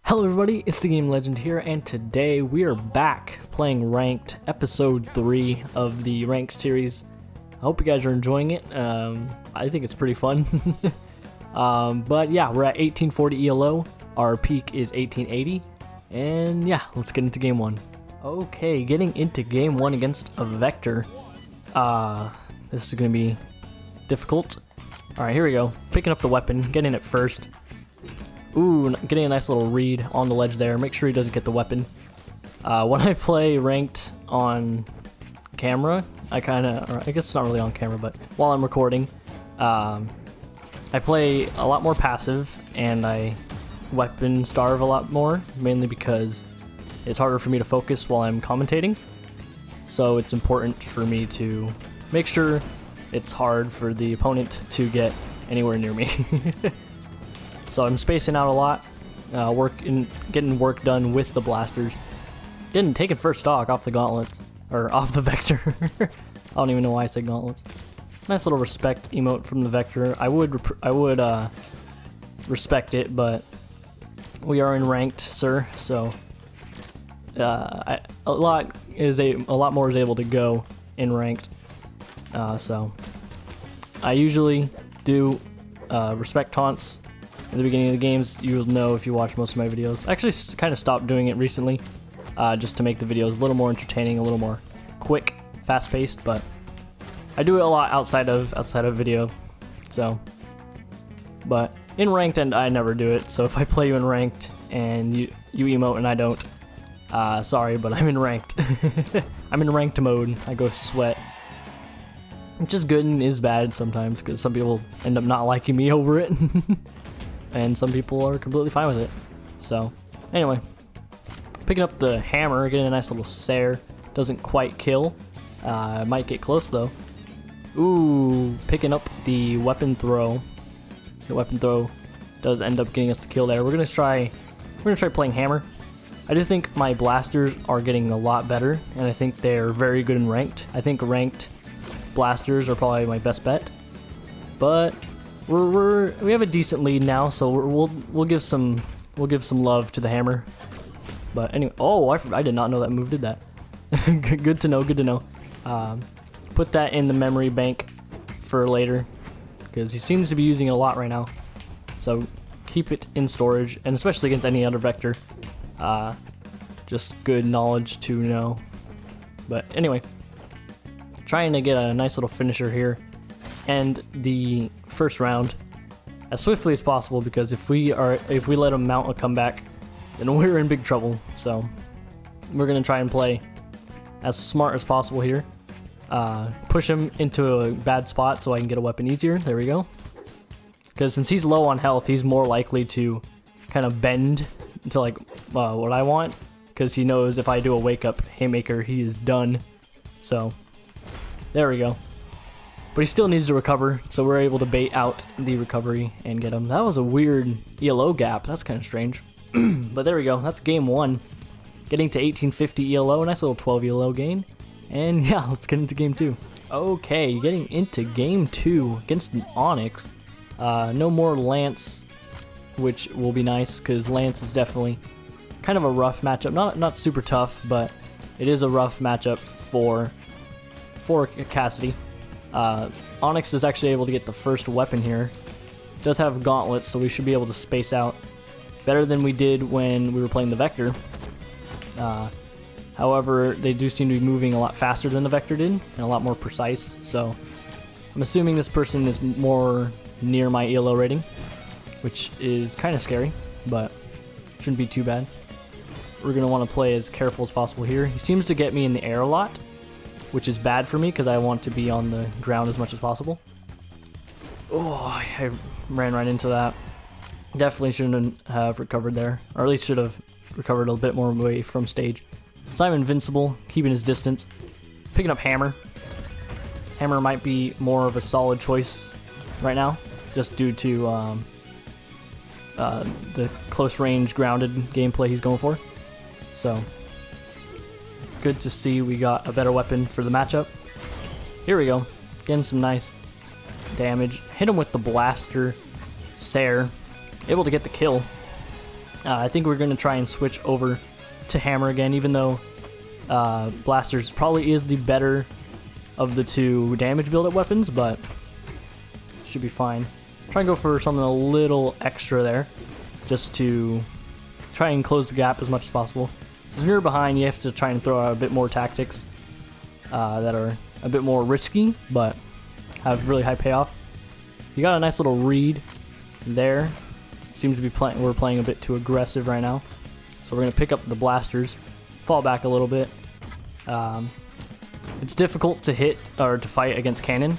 Hello everybody, it's the Game Legend here, and today we are back playing Ranked, Episode 3 of the Ranked series. I hope you guys are enjoying it. I think it's pretty fun. But yeah, we're at 1840 Elo, our peak is 1880, and yeah, let's get into Game 1. Okay, getting into Game 1 against a Vector. This is going to be difficult. Alright, here we go. Picking up the weapon, getting it first. Ooh, getting a nice little read on the ledge there. Make sure he doesn't get the weapon. When I play Ranked on camera, I guess it's not really on camera, but while I'm recording, I play a lot more passive, and I weapon starve a lot more, mainly because it's harder for me to focus while I'm commentating. So it's important for me to make sure it's hard for the opponent to get anywhere near me. So I'm spacing out a lot, getting work done with the blasters. Taking first stock off the gauntlets, or off the Vector. I don't even know why I said gauntlets. Nice little respect emote from the Vector. I would respect it, but we are in Ranked, sir. So a lot more is able to go in Ranked. So I usually do respect taunts. In the beginning of the games. You'll know if you watch most of my videos. I actually kind of stopped doing it recently, just to make the videos a little more entertaining, a little more quick, fast-paced. But I do it a lot outside of video. So, but in Ranked, and I never do it. So if I play you in Ranked and you emote and I don't, sorry, but I'm in Ranked. I'm in Ranked mode. I go sweat, which is good and is bad sometimes because some people end up not liking me over it. And some people are completely fine with it. So, anyway. Picking up the hammer, getting a nice little Sare. Doesn't quite kill. Might get close, though. Ooh, picking up the weapon throw. The weapon throw does end up getting us the kill there. We're gonna try playing hammer. I do think my blasters are getting a lot better, and I think they're very good in Ranked. I think Ranked blasters are probably my best bet. But we have a decent lead now, so we'll give some love to the hammer. But anyway, oh, I did not know that move did that. Good to know. Good to know. Put that in the memory bank for later, because he seems to be using it a lot right now. So keep it in storage, and especially against any other Vector. Just good knowledge to know. But anyway, trying to get a nice little finisher here. And the first round as swiftly as possible, because if we let him mount a comeback, then we're in big trouble. So we're gonna try and play as smart as possible here. Push him into a bad spot so I can get a weapon easier. There we go. Because since he's low on health, he's more likely to kind of bend to like what I want, because he knows if I do a wake up haymaker, he is done. So there we go. But he still needs to recover, so we're able to bait out the recovery and get him. That was a weird ELO gap. That's kind of strange. But there we go. That's game 1. Getting to 1850 ELO. Nice little 12 ELO gain. And yeah, let's get into game 2. Okay, getting into game 2 against an Onyx. No more Lance, which will be nice, because Lance is definitely kind of a rough matchup. Not super tough, but it is a rough matchup for Cassidy. Onyx is actually able to get the first weapon here. Does have gauntlets, so we should be able to space out better than we did when we were playing the Vector. However, they do seem to be moving a lot faster than the Vector did, and a lot more precise, so I'm assuming this person is more near my ELO rating, which is kind of scary, but shouldn't be too bad. We're going to want to play as careful as possible here. He seems to get me in the air a lot, which is bad for me because I want to be on the ground as much as possible. Oh, I ran right into that. Definitely shouldn't have recovered there, or at least should have recovered a bit more away from stage. So I'm invincible, keeping his distance. Picking up hammer. Hammer might be more of a solid choice right now, just due to the close range grounded gameplay he's going for. So good to see we got a better weapon for the matchup. Here we go. Getting some nice damage. Hit him with the blaster Sare. Able to get the kill. I think we're going to try and switch over to hammer again, even though blasters probably is the better of the two damage build-up weapons, but should be fine. Try and go for something a little extra there, just to try and close the gap as much as possible. When you're behind, you have to try and throw out a bit more tactics that are a bit more risky, but have really high payoff. You got a nice little read there. Seems to be we're playing a bit too aggressive right now, so we're gonna pick up the blasters, fall back a little bit. It's difficult to hit or to fight against cannon,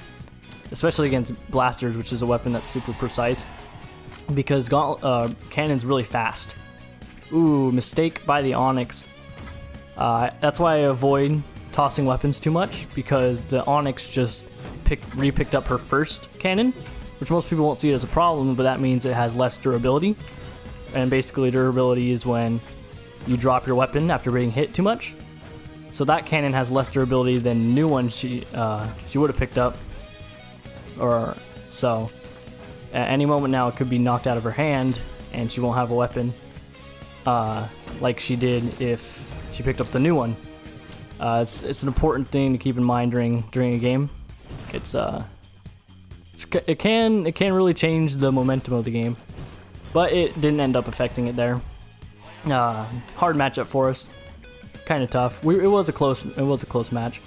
especially against blasters, which is a weapon that's super precise, because cannon's really fast. Ooh, mistake by the Onyx. That's why I avoid tossing weapons too much, because the Onyx just re-picked up her first cannon, which most people won't see it as a problem, but that means it has less durability. And basically durability is when you drop your weapon after being hit too much. So that cannon has less durability than the new one she would have picked up. So at any moment now it could be knocked out of her hand and she won't have a weapon like she did if she picked up the new one. It's an important thing to keep in mind during a game. It can really change the momentum of the game, but it didn't end up affecting it there. Hard matchup for us, kind of tough. It was a close match,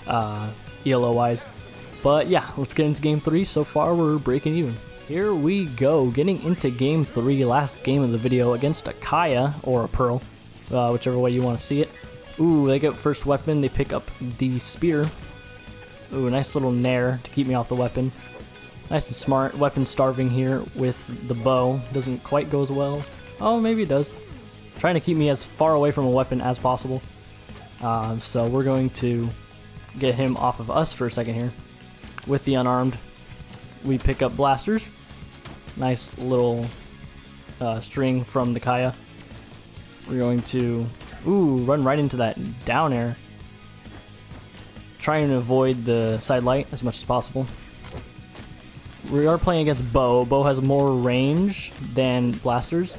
ELO wise. But yeah, let's get into game 3. So far we're breaking even. Here we go, getting into game 3, last game of the video against a Kaya or a Pearl, whichever way you want to see it. Ooh, they get first weapon. They pick up the spear. Ooh, nice little nair to keep me off the weapon. Nice and smart. Weapon starving here with the bow. Doesn't quite go as well. Oh, maybe it does. Trying to keep me as far away from a weapon as possible. So we're going to get him off of us for a second here. With the unarmed, we pick up blasters. Nice little string from the Kaya. We're going to run right into that down air. Trying to avoid the side light as much as possible. We are playing against Bo. Bo has more range than blasters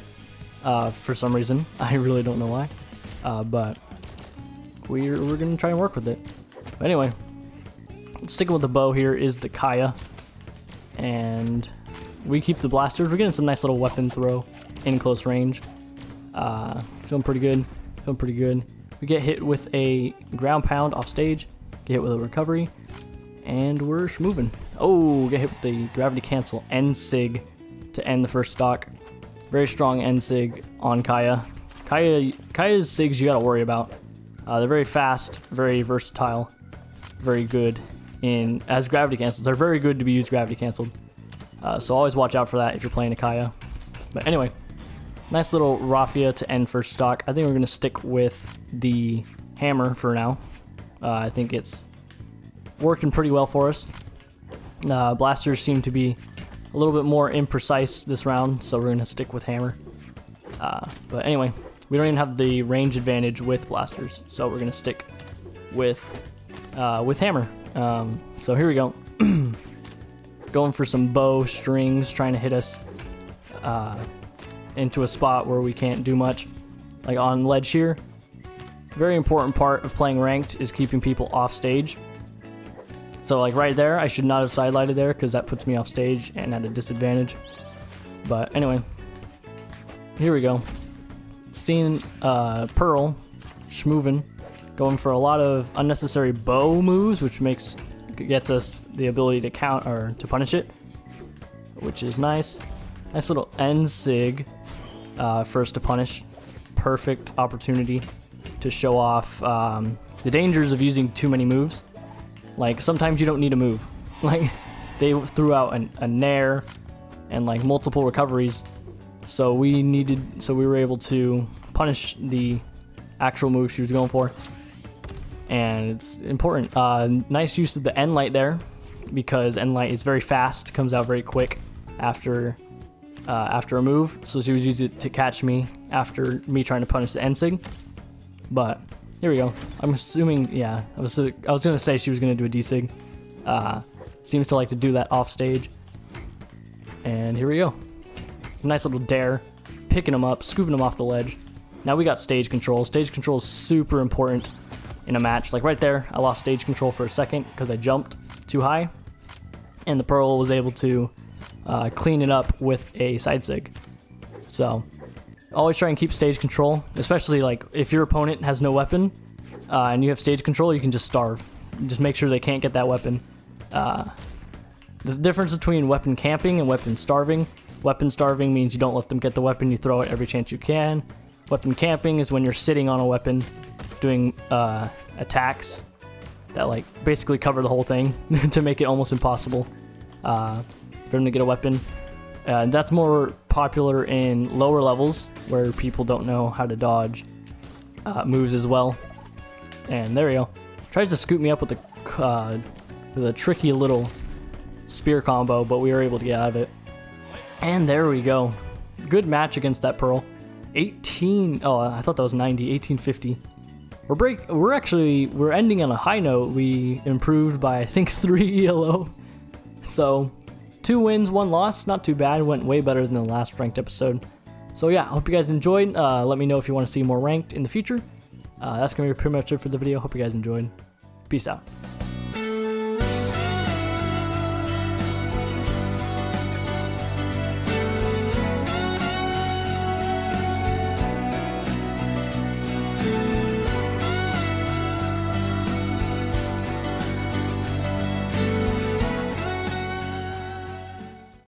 for some reason. I really don't know why, but we're gonna try and work with it. But anyway, sticking with the bow here is the Kaya, and we keep the blasters. We're getting some nice little weapon throw in close range. Feeling pretty good. Feeling pretty good. We get hit with a ground pound off stage. Get hit with a recovery, and we're moving. Oh, get hit with the gravity cancel end sig to end the first stock. Very strong end sig on Kaya. Kaya's sigs you gotta worry about. They're very fast, very versatile, very good as gravity cancels. They're very good to be used gravity canceled. So always watch out for that if you're playing a Kaya. But anyway, nice little raffia to end first stock. I think we're gonna stick with the hammer for now. I think it's working pretty well for us. Blasters seem to be a little bit more imprecise this round, so we're going to stick with hammer. But anyway, we don't even have the range advantage with blasters, so we're going to stick with hammer. So here we go. Going for some bow strings, trying to hit us into a spot where we can't do much, like on ledge here. Very important part of playing ranked is keeping people off stage. So like right there, I should not have side lighted there because that puts me off stage and at a disadvantage. But anyway, here we go. Seeing Pearl schmovin', going for a lot of unnecessary bow moves, which gets us the ability to count or to punish it, which is nice. Nice little end sig first to punish. Perfect opportunity to show off the dangers of using too many moves. Like sometimes you don't need a move. Like they threw out a nair and like multiple recoveries, so we were able to punish the actual move she was going for, and it's important. Nice use of the end light there, because end light is very fast, comes out very quick after a move. So she was using it to catch me after me trying to punish the end sig. But here we go. I'm assuming, yeah, I was gonna say she was gonna do a D-sig. Seems to like to do that off stage. And here we go. Nice little dare. picking them up, scooping them off the ledge. Now we got stage control. Stage control is super important in a match. Like right there, I lost stage control for a second because I jumped too high, and the Pearl was able to clean it up with a side sig. So always try and keep stage control, especially like if your opponent has no weapon and you have stage control, you can just starve. Just make sure they can't get that weapon. The difference between weapon camping and weapon starving: weapon starving means you don't let them get the weapon, you throw it every chance you can. Weapon camping is when you're sitting on a weapon doing attacks that like basically cover the whole thing to make it almost impossible for them to get a weapon. That's more popular in lower levels where people don't know how to dodge moves as well. And there we go. Tries to scoop me up with a tricky little spear combo, but we were able to get out of it. And there we go. Good match against that Pearl. 18. Oh, I thought that was 90. 1850. We're ending on a high note. We improved by I think 3 ELO. So 2 wins, 1 loss. Not too bad. Went way better than the last ranked episode. So yeah, hope you guys enjoyed. Let me know if you want to see more ranked in the future. That's gonna be pretty much it for the video. Hope you guys enjoyed. Peace out.